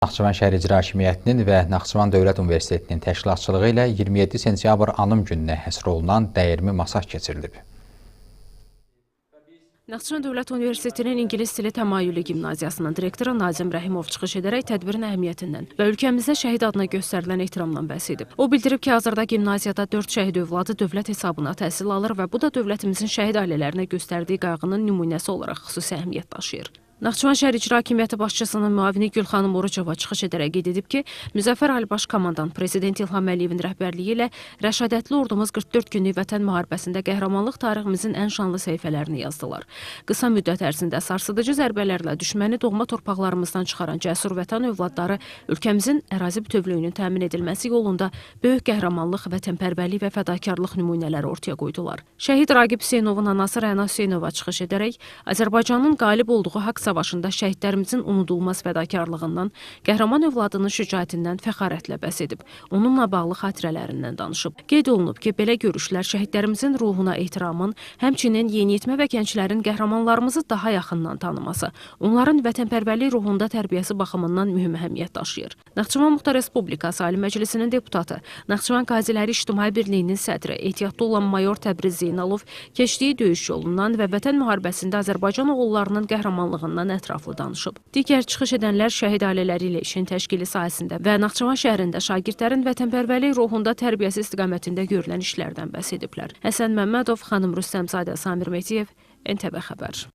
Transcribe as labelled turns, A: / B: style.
A: Naxçıvan şəhər İcra Hakimiyyətinin və Naxçıvan Dövlət Universitetinin təşkilatçılığı ilə 27 sentyabr anım gününə həsr olunan dəyirmi masaj keçirilib.
B: Naxçıvan Dövlət Universitetinin İngilis dili təmayüllü gimnaziyasının direktoru Nazim Rəhimov çıxış edərək tədbirin əhəmiyyətindən və ölkəmizdə şəhid adına göstərilən ehtiramdan bəhs edib. O bildirib ki, hazırda gimnaziyada 4 şəhid övladı dövlət hesabına təhsil alır və bu da dövlətimizin şəhid ailələrinə göstərdiyi qayğının nümunəsi olaraq xüsusi əhəmiyyət daşıyır. Naxçıvan şəhər İcra Hakimiyyəti başçısının müavini Gülxanım Orucova çıxış edərək qeyd edib ki, Müzəffər Ali Baş Komandan Prezident İlham Əliyevin rəhbərliyi ilə rəşadətli ordumuz 44 günlük vətən müharibəsində qəhrəmanlıq tariximizin ən şanlı səhifələrini yazdılar. Qısa müddət ərzində sarsıdıcı zərbələrlə düşməni doğma torpaqlarımızdan çıxaran cəsur vətən övladları ölkəmizin ərazi bütövlüyünün təmin edilməsi yolunda böyük qəhrəmanlıq, vətənpərvərlik və fədakarlıq nümunələri ortaya qoydular. Şəhid Raqib Hüseynovun anası Rəna Hüseynova çıxış edərək Azərbaycanın qalib olduğu haqq savaşında şəhidlərimizin unudulmaz fədakarlığından, qəhrəman övladının şücaətindən fəxarətlə bəhs edib, onunla bağlı xatirələrindən danışıb. Qeyd olunub ki, belə görüşlər şəhidlərimizin ruhuna ehtiramın, həmçinin yeniyetmə və gənclərin qəhrəmanlarımızı daha yaxından tanıması, onların vətənpərvərlik ruhunda tərbiyəsi baxımından mühüm əhəmiyyət daşıyır. Naxçıvan Muxtar Respublikası Ali Məclisinin deputatı, Naxçıvan Qaziləri İctimai Birliyinin sədri, ehtiyatlı olan mayor Təbriz Zeynalov keçdiyi döyüş yolundan və vətən müharibəsində Azərbaycan oğullarının qəhrəmanlığından ətraflı danışıb. Digər çıxış edənlər şəhid ailələri ilə işin təşkili sahəsində və Naxçıvan şəhərində şagirdlərin vətənpərvərlik ruhunda tərbiyəsi istiqamətində görülən işlərdən bəhs ediblər. Həsən Məmmədov, xanım Rüstəmzadə, Samir Mehdiyev, NTV Xəbər.